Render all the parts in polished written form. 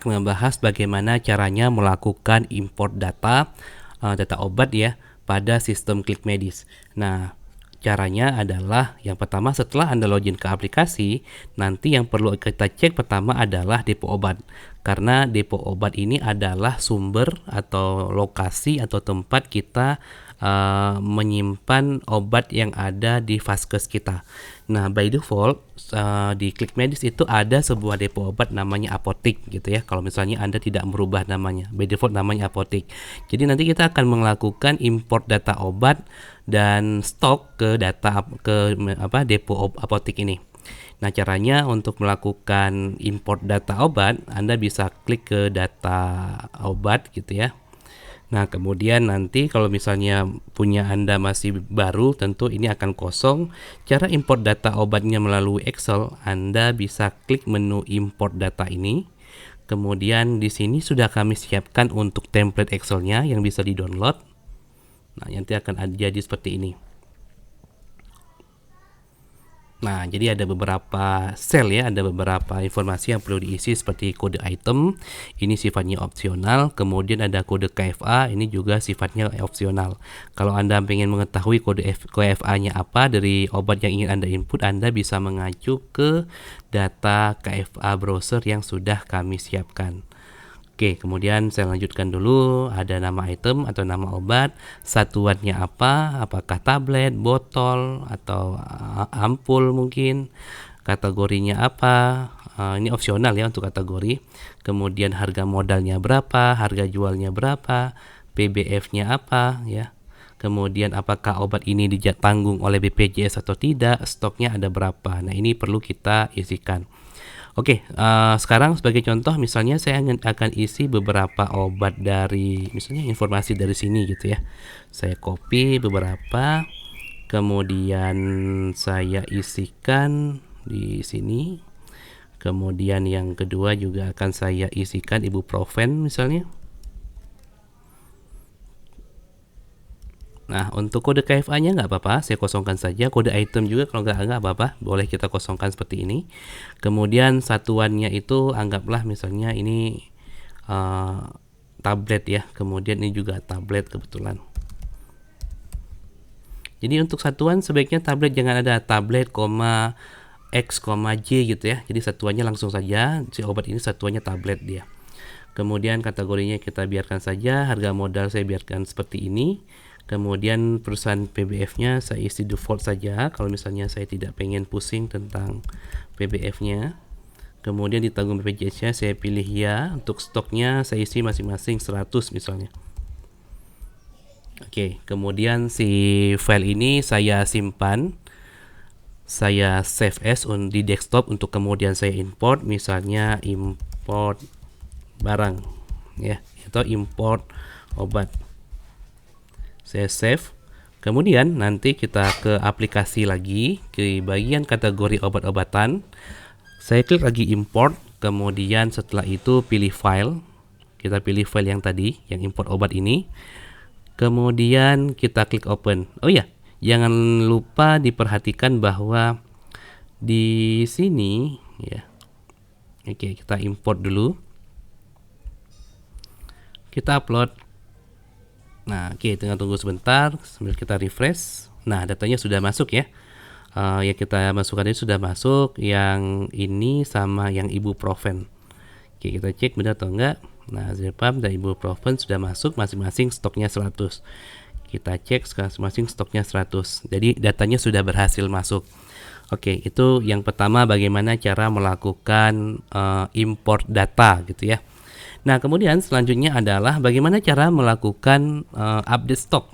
membahas bagaimana caranya melakukan import data obat ya pada sistem Klikmedis. Nah, caranya adalah yang pertama setelah Anda login ke aplikasi, nanti yang perlu kita cek pertama adalah depo obat. Karena depo obat ini adalah sumber atau lokasi atau tempat kita menyimpan obat yang ada di vaskes kita. Nah, by default di Klikmedis itu ada sebuah depo obat namanya apotik gitu ya. Kalau misalnya Anda tidak merubah namanya, by default namanya apotik. Jadi nanti kita akan melakukan import data obat dan stok ke depo apotik ini. Nah, caranya untuk melakukan import data obat, Anda bisa klik ke data obat gitu ya. Nah, kemudian nanti kalau misalnya punya Anda masih baru, tentu ini akan kosong. Cara import data obatnya melalui Excel, Anda bisa klik menu import data ini. Kemudian di sini sudah kami siapkan untuk template Excel-nya yang bisa di-download. Nah, nanti akan jadi seperti ini. Nah, jadi ada beberapa sel ya, ada beberapa informasi yang perlu diisi seperti kode item, ini sifatnya opsional, kemudian ada kode KFA, ini juga sifatnya opsional. Kalau Anda ingin mengetahui kode KFA-nya apa dari obat yang ingin Anda input, Anda bisa mengacu ke data KFA browser yang sudah kami siapkan. Oke, kemudian saya lanjutkan dulu, ada nama item atau nama obat, satuannya apa, apakah tablet, botol, atau ampul mungkin, kategorinya apa, ini opsional ya untuk kategori, kemudian harga modalnya berapa, harga jualnya berapa, PBF-nya apa ya, kemudian apakah obat ini ditanggung oleh BPJS atau tidak, stoknya ada berapa. Nah, ini perlu kita isikan. Oke, sekarang sebagai contoh misalnya saya akan isi beberapa obat dari misalnya informasi dari sini gitu ya. Saya copy beberapa, kemudian saya isikan di sini. Kemudian yang kedua juga akan saya isikan ibuprofen misalnya. Nah, untuk kode KFA-nya nggak apa-apa, saya kosongkan saja. Kode item juga kalau nggak apa-apa, boleh kita kosongkan seperti ini. Kemudian satuannya itu anggaplah misalnya ini tablet ya. Kemudian ini juga tablet kebetulan. Jadi untuk satuan sebaiknya tablet jangan ada tablet, X, J gitu ya. Jadi satuannya langsung saja, si obat ini satuannya tablet dia. Kemudian kategorinya kita biarkan saja, harga modal saya biarkan seperti ini. Kemudian perusahaan PBF-nya saya isi default saja kalau misalnya saya tidak pengen pusing tentang PBF-nya. Kemudian ditanggung BPJS-nya saya pilih ya. Untuk stoknya saya isi masing-masing 100 misalnya. Oke, kemudian si file ini saya simpan. Saya save as di desktop untuk kemudian saya import, misalnya import barang ya, atau import obat. Saya save. Kemudian nanti kita ke aplikasi lagi, ke bagian kategori obat-obatan. Saya klik lagi import, kemudian setelah itu pilih file. Kita pilih file yang tadi, yang import obat ini. Kemudian kita klik open. Oh ya, jangan lupa diperhatikan bahwa di sini ya. Oke, kita import dulu. Kita upload. Nah, oke, tunggu sebentar sambil kita refresh. Nah, datanya sudah masuk ya. Yang kita masukkan ini sudah masuk. Yang ini sama yang ibuprofen. Oke, kita cek benar atau enggak. Nah, Zepam dan ibuprofen sudah masuk, masing-masing stoknya 100. Kita cek masing-masing stoknya 100. Jadi datanya sudah berhasil masuk. Oke, itu yang pertama bagaimana cara melakukan import data gitu ya. Nah, kemudian selanjutnya adalah bagaimana cara melakukan update stok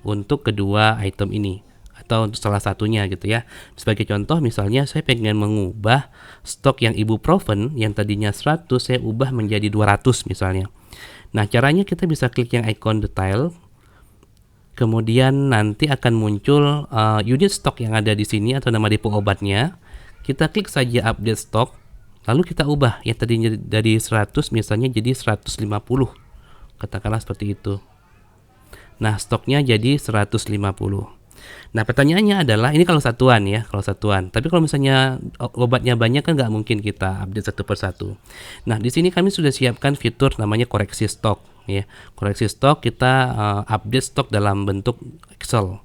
untuk kedua item ini atau untuk salah satunya gitu ya. Sebagai contoh misalnya saya pengen mengubah stok yang ibuprofen yang tadinya 100 saya ubah menjadi 200 misalnya. Nah, caranya kita bisa klik yang icon detail. Kemudian nanti akan muncul unit stok yang ada di sini atau nama depo obatnya. Kita klik saja update stok. Lalu kita ubah yang tadinya dari 100 misalnya jadi 150. Katakanlah seperti itu. Nah, stoknya jadi 150. Nah, pertanyaannya adalah ini kalau satuan ya, kalau satuan. Tapi kalau misalnya obatnya banyak kan nggak mungkin kita update satu persatu. Nah, di sini kami sudah siapkan fitur namanya koreksi stok ya. Koreksi stok kita update stok dalam bentuk Excel.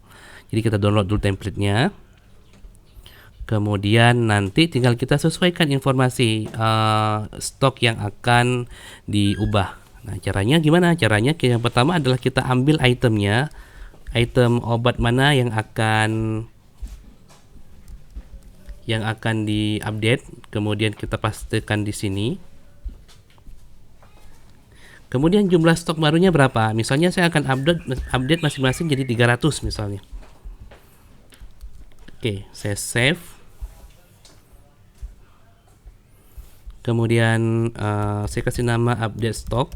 Jadi kita download dulu template-nya. Kemudian nanti tinggal kita sesuaikan informasi stok yang akan diubah. Nah, caranya gimana? Caranya yang pertama adalah kita ambil itemnya. Item obat mana yang akan diupdate, kemudian kita pastikan di sini. Kemudian jumlah stok barunya berapa? Misalnya saya akan update masing-masing jadi 300 misalnya. Oke, saya save. Kemudian saya kasih nama update stock.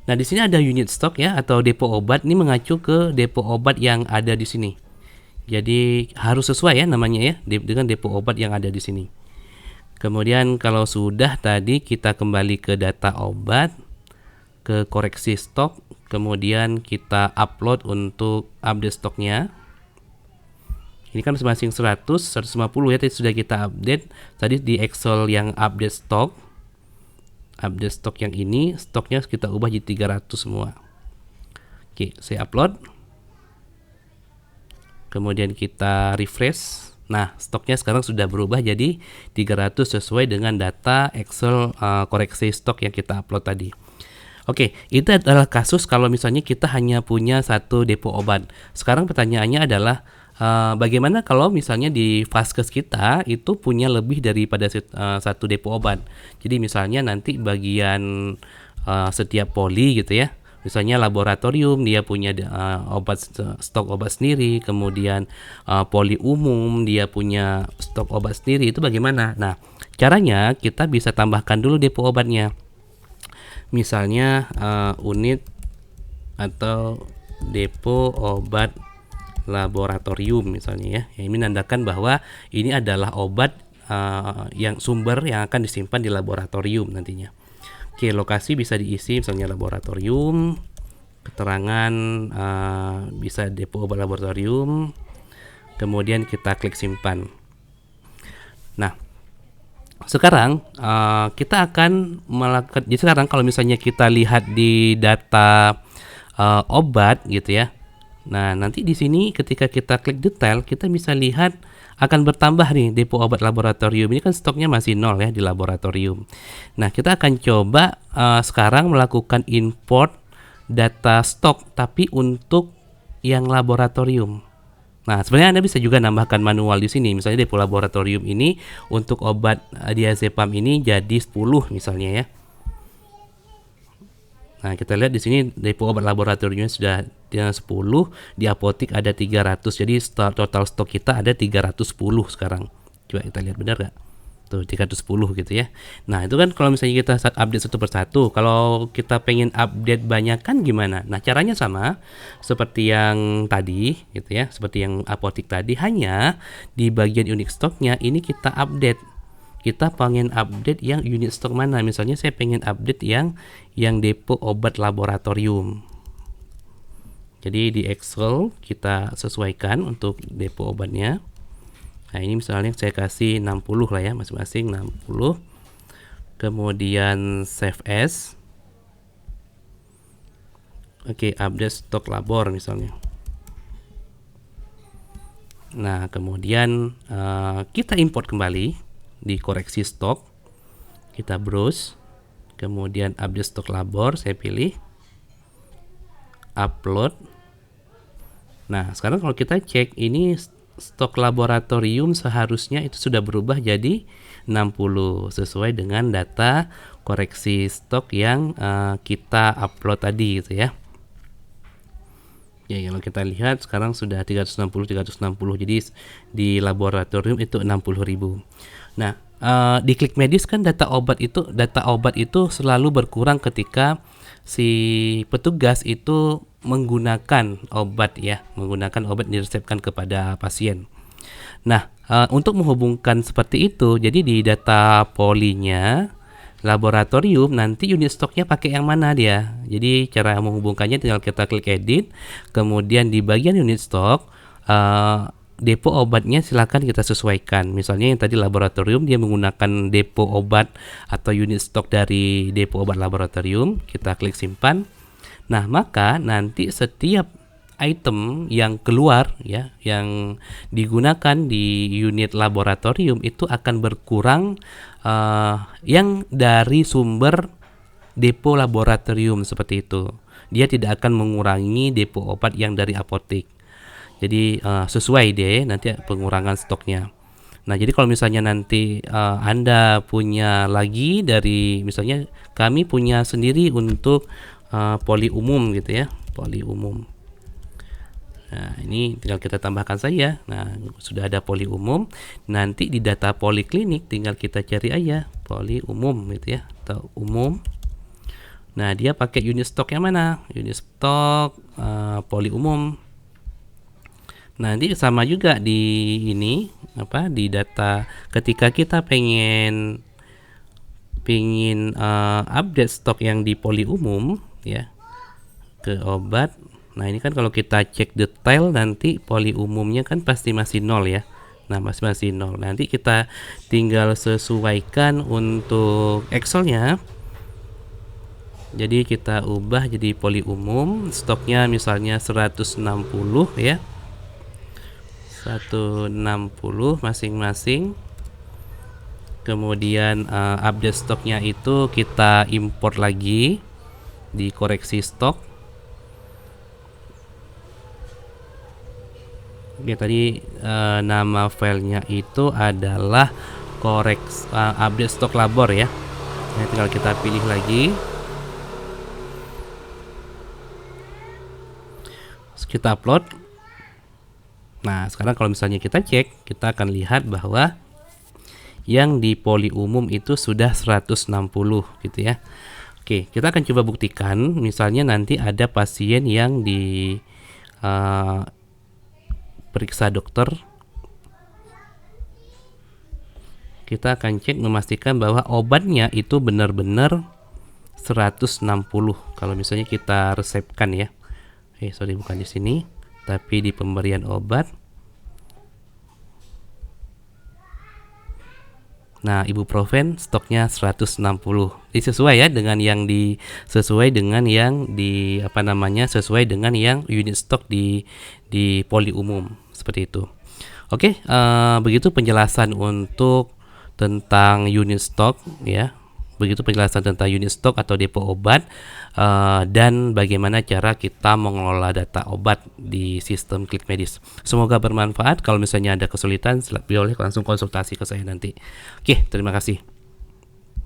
Nah, di sini ada unit stok ya atau depo obat. Ini mengacu ke depo obat yang ada di sini. Jadi harus sesuai ya namanya ya dengan depo obat yang ada di sini. Kemudian kalau sudah tadi kita kembali ke data obat, ke koreksi stok, kemudian kita upload untuk update stoknya. Ini kan masing-masing 100, 150 ya tadi sudah kita update. Tadi di Excel yang update stok. Update stok yang ini, stoknya kita ubah jadi 300 semua. Oke, saya upload. Kemudian kita refresh. Nah, stoknya sekarang sudah berubah jadi 300 sesuai dengan data Excel koreksi stok yang kita upload tadi. Oke, itu adalah kasus kalau misalnya kita hanya punya satu depo obat. Sekarang pertanyaannya adalah bagaimana kalau misalnya di Vaskes kita itu punya lebih daripada satu depo obat. Jadi misalnya nanti bagian setiap poli gitu ya. Misalnya laboratorium dia punya stok obat sendiri, kemudian poli umum dia punya stok obat sendiri. Itu bagaimana? Nah, caranya kita bisa tambahkan dulu depo obatnya. Misalnya unit atau depo obat laboratorium misalnya ya. Ini menandakan bahwa ini adalah obat yang sumber yang akan disimpan di laboratorium nantinya. Oke, lokasi bisa diisi misalnya laboratorium, keterangan bisa depo obat laboratorium, kemudian kita klik simpan. Nah, sekarang kita akan melakukan. Jadi sekarang kalau misalnya kita lihat di data obat gitu ya. Nah, nanti di sini ketika kita klik detail, kita bisa lihat akan bertambah nih depo obat laboratorium. Ini kan stoknya masih 0 ya di laboratorium. Nah, kita akan coba sekarang melakukan import data stok tapi untuk yang laboratorium. Nah, sebenarnya Anda bisa juga nambahkan manual di sini. Misalnya depo laboratorium ini untuk obat diazepam ini jadi 10 misalnya ya. Nah, kita lihat di sini depo obat laboratoriumnya sudah 10, di apotik ada 300. Jadi total stok kita ada 310 sekarang. Coba kita lihat benar nggak? Tuh 310 gitu ya. Nah, itu kan kalau misalnya kita update satu persatu. Kalau kita pengen update banyak kan gimana? Nah, caranya sama seperti yang tadi gitu ya, seperti yang apotik tadi, hanya di bagian unit stoknya ini kita update. Kita pengen update yang unit stok mana? Misalnya saya pengen update yang depo obat laboratorium. Jadi di Excel kita sesuaikan untuk depo obatnya. Nah, ini misalnya saya kasih 60 lah ya, masing-masing 60. Kemudian save as. Oke, update stok labor misalnya. Nah, kemudian kita import kembali di koreksi stok, kita browse, kemudian update stok labor, saya pilih upload. Nah, sekarang kalau kita cek ini stok laboratorium seharusnya itu sudah berubah jadi 60 sesuai dengan data koreksi stok yang kita upload tadi gitu ya. Ya, kalau kita lihat sekarang sudah 360. Jadi di laboratorium itu 60.000. Nah, di klik medis kan data obat itu selalu berkurang ketika si petugas itu menggunakan obat diresepkan kepada pasien. Nah, untuk menghubungkan seperti itu, jadi di data polinya laboratorium, nanti unit stoknya pakai yang mana dia. Jadi cara menghubungkannya tinggal kita klik edit, kemudian di bagian unit stok depo obatnya silakan kita sesuaikan. Misalnya yang tadi laboratorium dia menggunakan depo obat atau unit stok dari depo obat laboratorium, kita klik simpan. Nah, maka nanti setiap item yang keluar ya, yang digunakan di unit laboratorium itu akan berkurang yang dari sumber depo laboratorium seperti itu. Dia tidak akan mengurangi depo obat yang dari apotek. Jadi sesuai deh nanti pengurangan stoknya. Nah, jadi kalau misalnya nanti Anda punya lagi dari, misalnya kami punya sendiri untuk poli umum gitu ya, poli umum. Nah, ini tinggal kita tambahkan saja. Nah, sudah ada poli umum. Nanti di data poliklinik tinggal kita cari aja poli umum gitu ya, atau umum. Nah, dia pakai unit stok yang mana? Unit stok poli umum. Nanti sama juga di ini di data ketika kita pengen update stok yang di poli umum ya ke obat. Nah, ini kan kalau kita cek detail nanti poli umumnya kan pasti masih 0 ya. Nah, masih 0. Nanti kita tinggal sesuaikan untuk Excelnya. Jadi kita ubah jadi poli umum, stoknya misalnya 160 ya. 160 masing-masing. Kemudian update stoknya itu kita import lagi di koreksi stok. Oke, tadi nama filenya itu adalah update stok labor ya. Nah, tinggal kita pilih lagi. Terus kita upload. Nah, sekarang kalau misalnya kita cek, kita akan lihat bahwa yang di poli umum itu sudah 160 gitu ya. Oke, kita akan coba buktikan. Misalnya nanti ada pasien yang di periksa dokter, kita akan cek memastikan bahwa obatnya itu benar-benar 160 kalau misalnya kita resepkan ya. Sorry, bukan di sini, tapi di pemberian obat. Nah, ibuprofen stoknya 160. Ini sesuai ya dengan yang sesuai dengan yang unit stok di poli umum seperti itu. Oke, begitu penjelasan untuk tentang unit stok ya. Begitu penjelasan tentang unit stok atau depo obat dan bagaimana cara kita mengelola data obat di sistem Klikmedis. Semoga bermanfaat. Kalau misalnya ada kesulitan, boleh langsung konsultasi ke saya nanti. Oke, terima kasih.